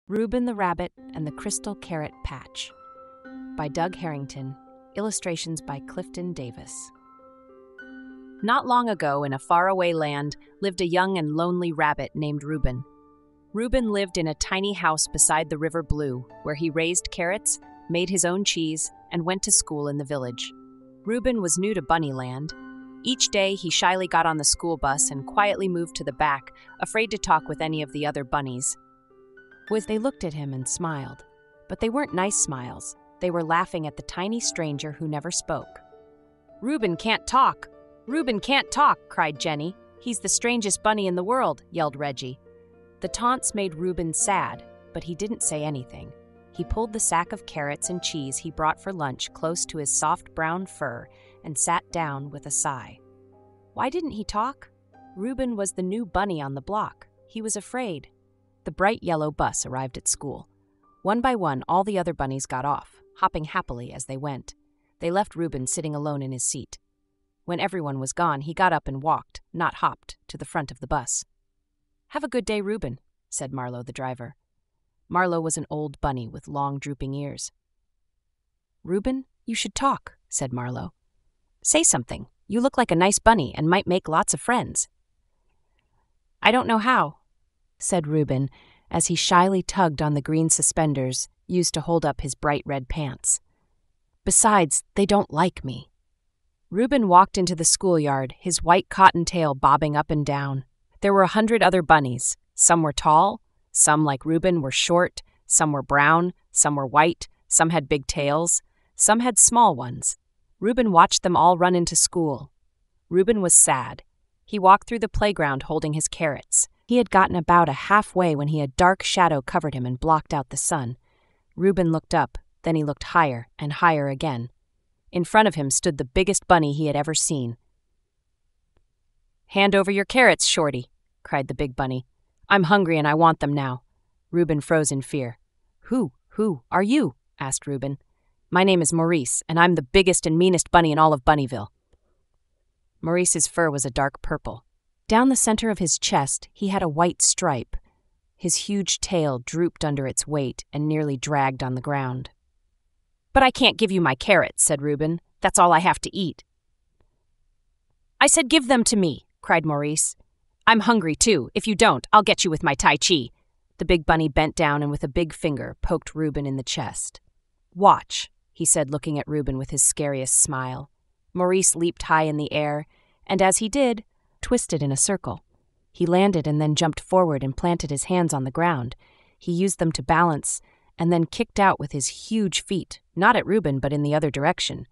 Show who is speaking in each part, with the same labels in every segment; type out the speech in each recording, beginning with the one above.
Speaker 1: Reuben the Rabbit and the Crystal Carrot Patch by Doug Harrington, illustrations by Clifton Davis. Not long ago, in a faraway land, lived a young and lonely rabbit named Reuben. Reuben lived in a tiny house beside the River Blue, where he raised carrots, made his own cheese, and went to school in the village. Reuben was new to Bunnyland. Each day, he shyly got on the school bus and quietly moved to the back, afraid to talk with any of the other bunnies. They looked at him and smiled, but they weren't nice smiles. They were laughing at the tiny stranger who never spoke. "Reuben can't talk! Reuben can't talk!" cried Jenny. "He's the strangest bunny in the world," yelled Reggie. The taunts made Reuben sad, but he didn't say anything. He pulled the sack of carrots and cheese he brought for lunch close to his soft brown fur and sat down with a sigh. Why didn't he talk? Reuben was the new bunny on the block. He was afraid. The bright yellow bus arrived at school. One by one, all the other bunnies got off, hopping happily as they went. They left Reuben sitting alone in his seat. When everyone was gone, he got up and walked, not hopped, to the front of the bus. "Have a good day, Reuben," said Marlowe, the driver. Marlowe was an old bunny with long, drooping ears. "Reuben, you should talk," said Marlowe. "Say something. You look like a nice bunny and might make lots of friends." "I don't know how," said Reuben, as he shyly tugged on the green suspenders used to hold up his bright red pants. "Besides, they don't like me." Reuben walked into the schoolyard, his white cotton tail bobbing up and down. There were 100 other bunnies. Some were tall, some, like Reuben, were short, some were brown, some were white, some had big tails, some had small ones. Reuben watched them all run into school. Reuben was sad. He walked through the playground holding his carrots. He had gotten about halfway when a dark shadow covered him and blocked out the sun. Reuben looked up, then he looked higher and higher again. In front of him stood the biggest bunny he had ever seen. "Hand over your carrots, Shorty," cried the big bunny. "I'm hungry and I want them now." Reuben froze in fear. Who are you?" asked Reuben. "My name is Maurice, and I'm the biggest and meanest bunny in all of Bunnyville." Maurice's fur was a dark purple. Down the center of his chest, he had a white stripe. His huge tail drooped under its weight and nearly dragged on the ground. "But I can't give you my carrots," said Reuben. "That's all I have to eat." "I said give them to me," cried Maurice. "I'm hungry, too. If you don't, I'll get you with my Tai Chi." The big bunny bent down and with a big finger poked Reuben in the chest. "Watch," he said, looking at Reuben with his scariest smile. Maurice leaped high in the air, and as he did, twisted in a circle. He landed and then jumped forward and planted his hands on the ground. He used them to balance and then kicked out with his huge feet, not at Reuben but in the other direction.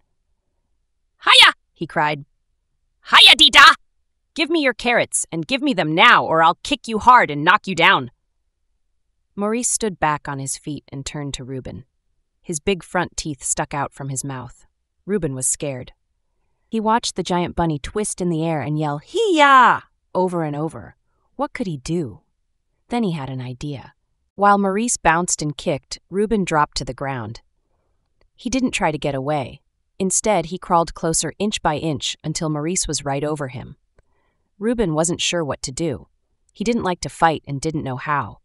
Speaker 1: "Hiya!" he cried. "Hiya, Dee-da! Give me your carrots, and give me them now, or I'll kick you hard and knock you down." Maurice stood back on his feet and turned to Reuben. His big front teeth stuck out from his mouth. Reuben was scared. He watched the giant bunny twist in the air and yell, "Hee-yah!" over and over. What could he do? Then he had an idea. While Maurice bounced and kicked, Reuben dropped to the ground. He didn't try to get away. Instead, he crawled closer inch by inch until Maurice was right over him. Reuben wasn't sure what to do. He didn't like to fight and didn't know how.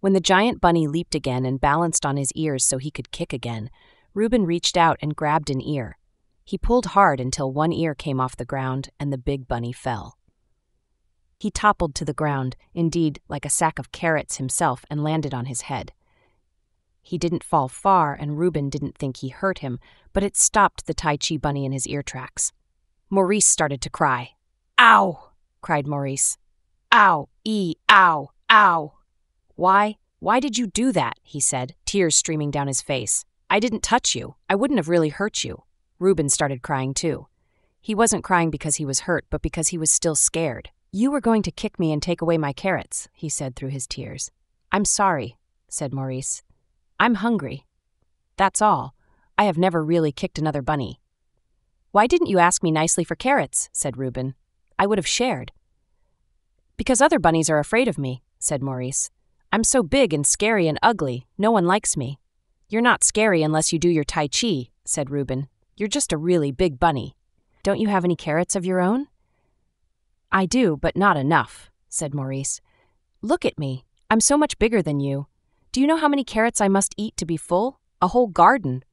Speaker 1: When the giant bunny leaped again and balanced on his ears so he could kick again, Reuben reached out and grabbed an ear. He pulled hard until one ear came off the ground and the big bunny fell. He toppled to the ground, indeed like a sack of carrots himself, and landed on his head. He didn't fall far, and Reuben didn't think he hurt him, but it stopped the Tai Chi bunny in his ear tracks. Maurice started to cry. "Ow!" cried Maurice. "Ow! Ow! Ow!" Why did you do that?" he said, tears streaming down his face. "I didn't touch you. I wouldn't have really hurt you." Reuben started crying too. He wasn't crying because he was hurt, but because he was still scared. "You were going to kick me and take away my carrots," he said through his tears. "I'm sorry," said Maurice. "I'm hungry. That's all. I have never really kicked another bunny." "Why didn't you ask me nicely for carrots?" said Reuben. "I would have shared." "Because other bunnies are afraid of me," said Maurice. "I'm so big and scary and ugly, no one likes me." "You're not scary unless you do your Tai Chi," said Reuben. "You're just a really big bunny. Don't you have any carrots of your own?" "I do, but not enough," said Maurice. "Look at me. I'm so much bigger than you. Do you know how many carrots I must eat to be full? A whole garden.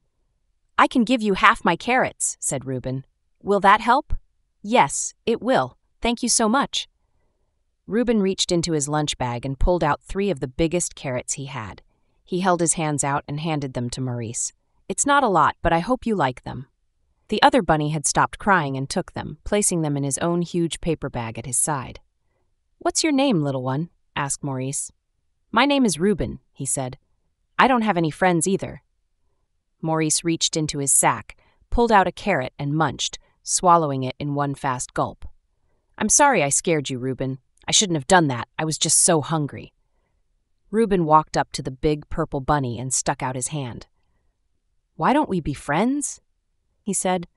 Speaker 1: I can give you half my carrots, said Reuben. Will that help? Yes, it will. Thank you so much. Reuben reached into his lunch bag and pulled out 3 of the biggest carrots he had. He held his hands out and handed them to Maurice. It's not a lot, but I hope you like them. The other bunny had stopped crying and took them, placing them in his own huge paper bag at his side. What's your name, little one? Asked Maurice. My name is Reuben, he said. I don't have any friends either. Maurice reached into his sack, pulled out a carrot and munched, swallowing it in one fast gulp. I'm sorry I scared you, Reuben. I shouldn't have done that. I was just so hungry. Reuben walked up to the big purple bunny and stuck out his hand. Why don't we be friends? He said.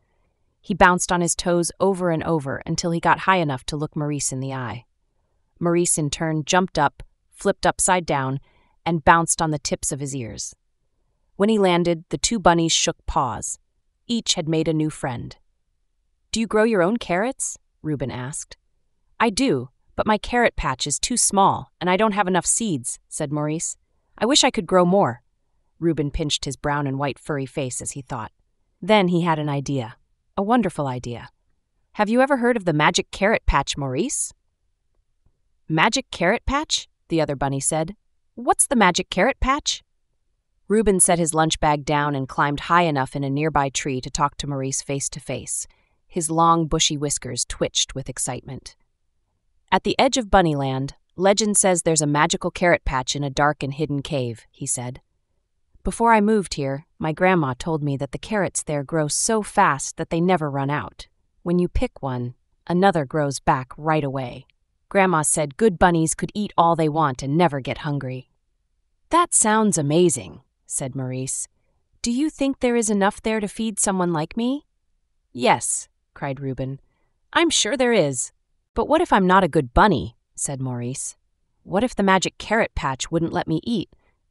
Speaker 1: He bounced on his toes over and over until he got high enough to look Maurice in the eye. Maurice in turn jumped up, flipped upside down, and bounced on the tips of his ears. When he landed, the 2 bunnies shook paws. Each had made a new friend. Do you grow your own carrots? Reuben asked. I do, but my carrot patch is too small, and I don't have enough seeds, said Maurice. I wish I could grow more. Reuben pinched his brown and white furry face as he thought. Then he had an idea. A wonderful idea. Have you ever heard of the magic carrot patch, Maurice? Magic carrot patch? The other bunny said. What's the magic carrot patch? Reuben set his lunch bag down and climbed high enough in a nearby tree to talk to Maurice face to face. His long, bushy whiskers twitched with excitement. At the edge of Bunnyland, legend says there's a magical carrot patch in a dark and hidden cave, he said. Before I moved here, my grandma told me that the carrots there grow so fast that they never run out. When you pick one, another grows back right away. Grandma said good bunnies could eat all they want and never get hungry. That sounds amazing, said Maurice. Do you think there is enough there to feed someone like me? Yes, cried Reuben. I'm sure there is. But what if I'm not a good bunny? Said Maurice. What if the magic carrot patch wouldn't let me eat?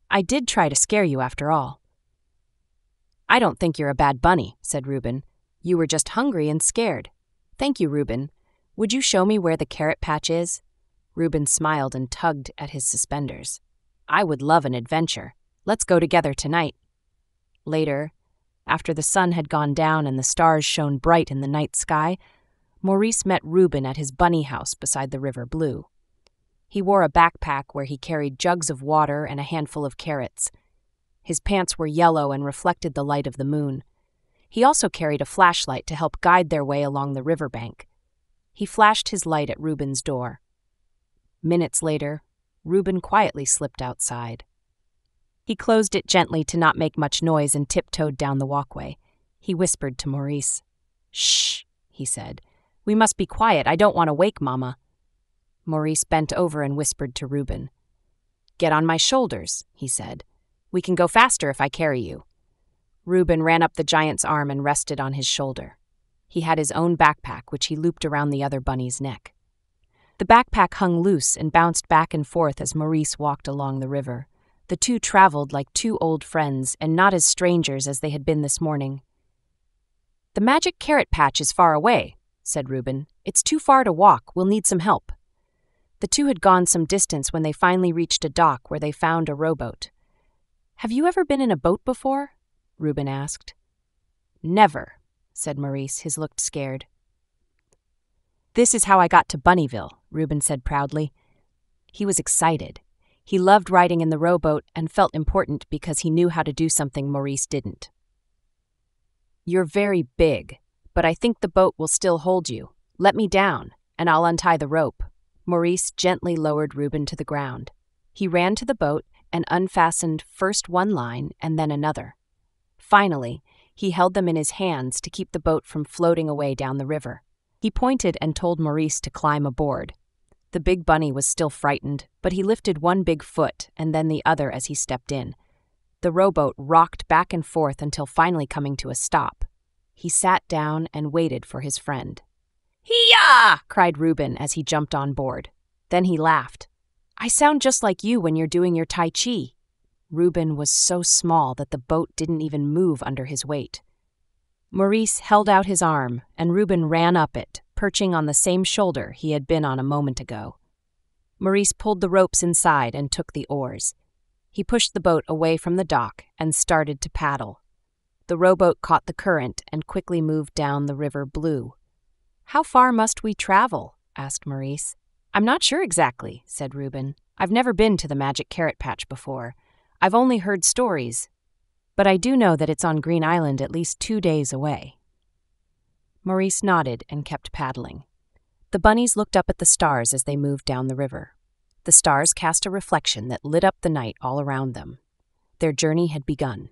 Speaker 1: I did try to scare you after all. I don't think you're a bad bunny, said Reuben. You were just hungry and scared. Thank you, Reuben. Would you show me where the carrot patch is? Reuben smiled and tugged at his suspenders. I would love an adventure. Let's go together tonight. Later, after the sun had gone down and the stars shone bright in the night sky, Maurice met Reuben at his bunny house beside the River Blue. He wore a backpack where he carried jugs of water and a handful of carrots. His pants were yellow and reflected the light of the moon. He also carried a flashlight to help guide their way along the riverbank. He flashed his light at Reuben's door. Minutes later, Reuben quietly slipped outside. He closed it gently to not make much noise and tiptoed down the walkway. He whispered to Maurice. Shh, he said. We must be quiet. I don't want to wake Mama. Maurice bent over and whispered to Reuben. Get on my shoulders, he said. We can go faster if I carry you. Reuben ran up the giant's arm and rested on his shoulder. He had his own backpack, which he looped around the other bunny's neck. The backpack hung loose and bounced back and forth as Maurice walked along the river. The 2 traveled like 2 old friends and not as strangers as they had been this morning. The magic carrot patch is far away, said Reuben. It's too far to walk. We'll need some help. The 2 had gone some distance when they finally reached a dock where they found a rowboat. Have you ever been in a boat before? Reuben asked. Never, said Maurice, his look scared. This is how I got to Bunnyville, Reuben said proudly. He was excited. He loved riding in the rowboat and felt important because he knew how to do something Maurice didn't. You're very big, but I think the boat will still hold you. Let me down, and I'll untie the rope. Maurice gently lowered Reuben to the ground. He ran to the boat and unfastened first one line and then another. Finally, he held them in his hands to keep the boat from floating away down the river. He pointed and told Maurice to climb aboard. The big bunny was still frightened, but he lifted one big foot and then the other as he stepped in. The rowboat rocked back and forth until finally coming to a stop. He sat down and waited for his friend. "Hee-yah!" cried Reuben as he jumped on board. Then he laughed. "I sound just like you when you're doing your Tai Chi." Reuben was so small that the boat didn't even move under his weight. Maurice held out his arm, and Reuben ran up it, perching on the same shoulder he had been on a moment ago. Maurice pulled the ropes inside and took the oars. He pushed the boat away from the dock and started to paddle. The rowboat caught the current and quickly moved down the river Blue. "How far must we travel?" asked Maurice. "I'm not sure exactly," said Reuben. "I've never been to the Magic Carrot Patch before. I've only heard stories, but I do know that it's on Green Island at least 2 days away." Maurice nodded and kept paddling. The bunnies looked up at the stars as they moved down the river. The stars cast a reflection that lit up the night all around them. Their journey had begun.